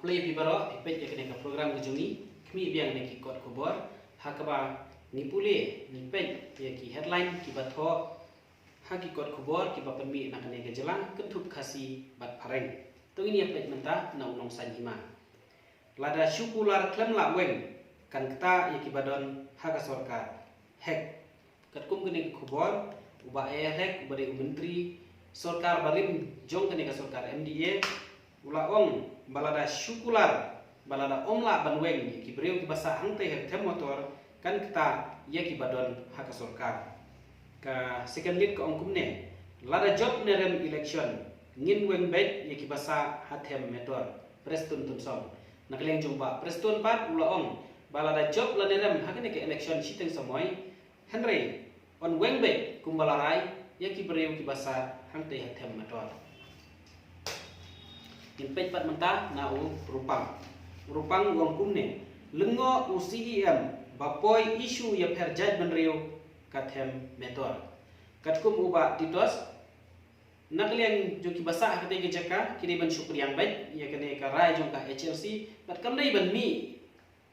play bibaro ipet ya kene ka program gejungi kmi biang ne ki kot khobor hakaba ni pule ni pet ya ki headline ki batho haki kot khobor ki bapenmi na kene ke jelang kentup khasi bat pareng to ini ipet menta na unong san hima lada syukular klem la weng kan kta ya ki badon haka sorkar hek katkum kene khobor uba hek ubade menteri sorkar barim jong kene ka sorkar MDA ulaong balada syukular balada omla banweng ki breu ki basa hangte hem motor kan kita ye ki badon haka sorkar ka second lead ka ongkumne lada job nerem election ngin weng bet ye ki basa hathem metor prestun tunsong nakleng jumpa prestun pat ulaong balada job la nerem hakene ke election siteng samoy henry on weng bet kumbalarai ye ki breu ki basa hangte hathem metor Impet pat mentah nau rupang uang kumne lengo UCEM bapoi isu ya perjad benriu kathem metor katkum uba titos nakliang joki basah kate ke jaka kini ban syukur yang baik ya kene karai jong ka HLC bat kamdai ban mi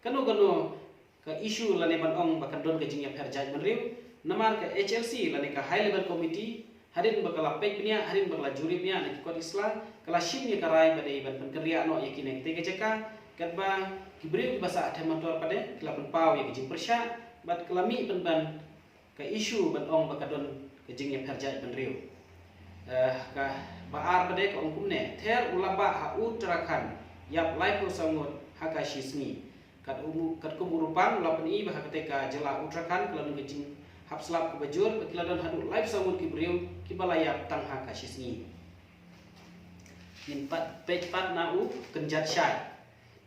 kanu ka isu lane ban ong bakan don ke jing ya perjad benriu namar ka HLC lane ka high level committee harin bakal pek punya harin bakal juri punya nak ikut Islam kalasim ni karai pada iban penkerja no yakin tege jeka katba kibri bahasa ada motor pada kelapan pau ya kejing persya bat kelami penban ke isu ban ong bakadon kejing yang kerja penriu ka baar pada ke ongkum ne ter ulaba hau terakan yap laipo sangut haka shismi kat kumurupang lapan i bah ketika jela utrakan kelan kejing hapslap kubajur bakiladon hadu live sangut kibriu kibalayap tangha kasisni impat pejpat nau kenjat syai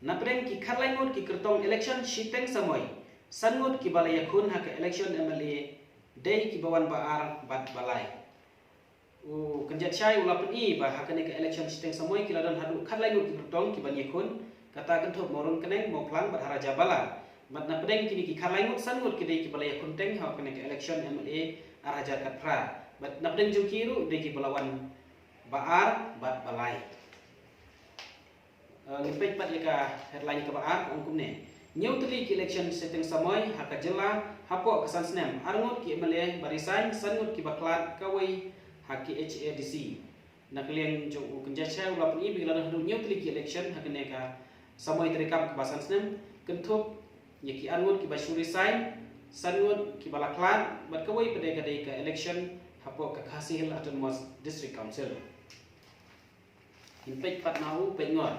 napreng ki kharlaingut ki kertong election shiteng samoy sangut kibalaya khun haka election MLA dei kibawan baar bat balai kenjat syai ulapan i bah hakane ke election shiteng samoy kiladon hadu kharlaingut ki kertong kibanye khun kata kentup morun keneng moklang bat haraja bala mat na pedeng kini ki kharlaingut sangut kidei ki balaya kunteng ha kene ke election MLA araja katpra bat na pedeng jukiru de ki balawan baar bat balai ngepet pat ka headline ke baar ongkum ne nyutri ki election setting samoy haka jela hapo kesan snem arngut ki MLA barisan sangut ki baklat kawai haki HADC na klieng jo kenjasha ulap ni bigla hadu nyutri ki election hakene ka samoy terekam ke basan snem kentup yaki angut ki basuri sign sangut ki balaklan bat kawai pada kadai ka election hapo ka Khasi Hill Autonomous District Council impet pat nau pengot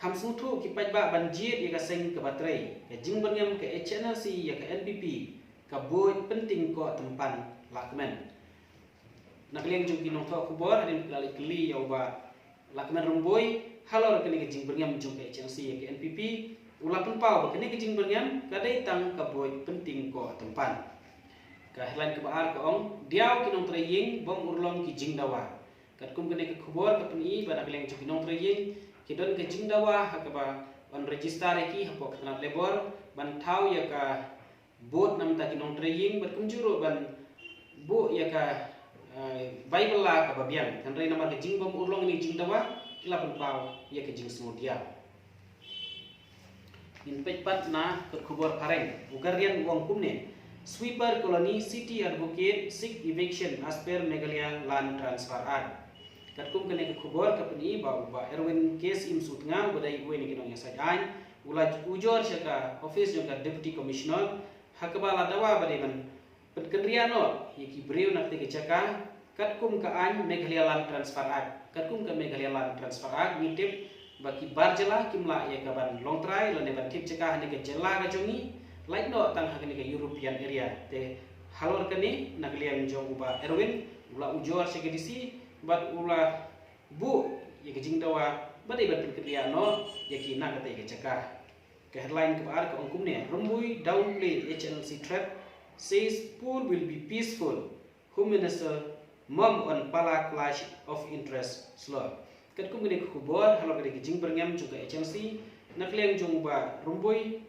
khamsutu ki pajba banjir ya ka seng ke baterai ya jingberngam ke HNLC ya ke NPP ka boy penting ko tempan lakmen nakliang jung kinongtho kubor adin kali ya uba lakmen rumboy halor kene ke jingberngam jung ke HNLC ya ke NPP ulapan pau bakene kejing berngam kadai tang kaboy penting ko tempan ka headline ke baar ka ong diaw kinong traying bom urlong kijing dawa katkum kene ke khobor ka pni bana beleng ju kinong traying kidon kijing dawa hakaba on register ki hapo kana labor ban thau ya ka bot nam ta kinong traying bat kumjuro ban bu ya ka bible la ka babian kan rei namar kijing bom urlong ni jing dawa kilapan pau ya kijing semudia Impet pat na khobor pareng ugarian uang kumne sweeper colony city advocate seek eviction as per Meghalaya land transfer act katkum kene khobor kapni ba Erwin case im sutnga badai ueni kinong ya sajan ulaj ujor syaka office jongka deputy commissioner hakbala dawa badai man petkendriano yaki breu nakte kecaka katkum ka an Meghalaya land transfer act katkum ka Meghalaya land transfer act mitip baki barjela kimla ya kaban long try lane ban tip cekah ne ke jela ga jongi like no tang hakene ke European area te halor kene naglian jong uba Erwin ula ujor segedisi bat ula bu ya ke jingdawa badai ban penkriano ya ki na kate ke cekah ke headline ke bar ke ongkum ne rumbui downplay HNLC threat says pool will be peaceful Home Minister mom on pala clash of interest slur katkum gede khubor halo gede jing berngam juga HNLC nakliang jung ba rumbui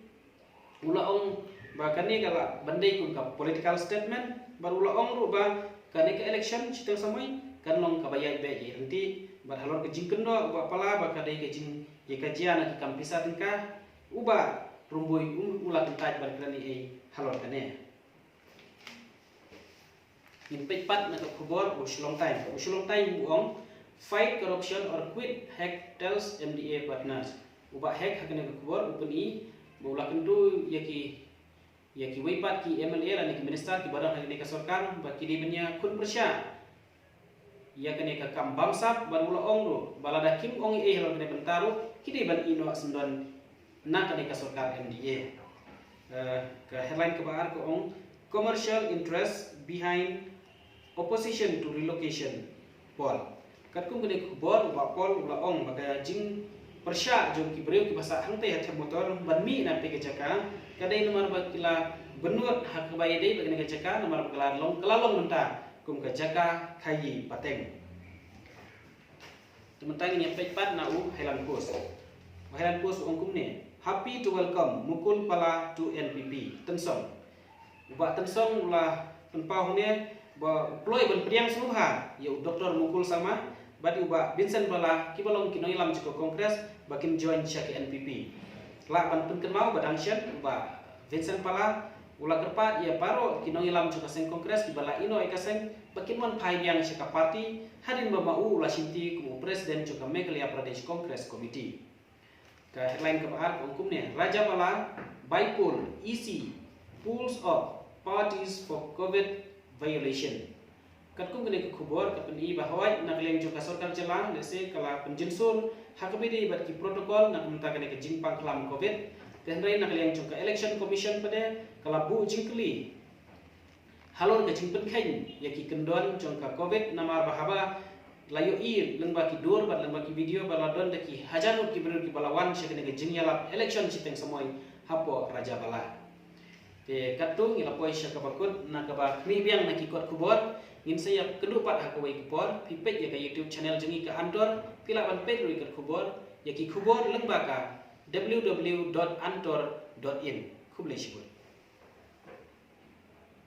ula ong ba kane kala bandai kun ka political statement bar ula ong ru ba kane ke election chitang samai kan long kabaya be ye nanti bat halor ke jing kendo uba pala ba kadai ke jing ye kajian ki kampisa tingka uba rumbui ulah kentaj ban krani ai halor kane in pat na khobor uslong time buong fight corruption or quit hack tells MDA partners uba hack hakane khobor upani bola kentu yaki weipat ki MLA la ni minister ki barang hakane ka sarkar ba ki dibenya kun persya ya kene ka kam bamsap ban ula ong ro balada kim ong e halo kene bentaru kide ban ino sendon na kene ka sarkar MDA ka headline ka baar ko ong commercial interest behind opposition to relocation pol kat kum kene bor ba pol ula ong ba jing persya jom ki breu ki basa hangte hat motor ban mi na pe ke jaka kadai nomor ba kila benut hak baye dei ba kene ke jaka nomor ba kelalong menta kum ka jaka khayi pateng tementang ini pat na u Highland Coast ong kum ne happy to welcome mukul pala to NPP tensong uba tensong ulah penpau ne ba ploy ban priang seluha ya Dr. Mukul sama badi uba Vincent pala kibalong kinoi lam jiko kongres bakin join syaki NPP la ban pen mau badang syen uba Vincent pala ulah kerpat ia paro kinoi lam jiko seng kongres kibala ino ekaseng bakin mon pai yang syaka parti hadin ba mau ulah sinti ku presiden jiko Meghalaya Pradesh Congress Committee ka headline ke bahar hukum ne Raja Pala Baipul EC pulls of parties for COVID violation kat kum kene khubor kat pen i bahwa nak leng jo kasarkar jelang lese kala penjinsul hakabidi bat ki protokol nak menta kene ke jingpang kelam COVID dan rai nak leng jo ka election commission pada kala bu jingkli halor ke jingpen khen yaki kendon jong ka COVID namar bahaba layo i lengba ki dur bat lengba ki video baladon de ki hajarut ki berul ki balawan syekene ke jingyalap election chiteng samoy hapo Raja Bala te katung ila poi syaka bakut na kaba mi biang na kikot kubor ngin saya kedupat hakawai kubor pipet ya ka YouTube channel jengi ka Antor pila ban pet ri ka kubor ya ki kubor lengba ka www.antor.in kublai syukur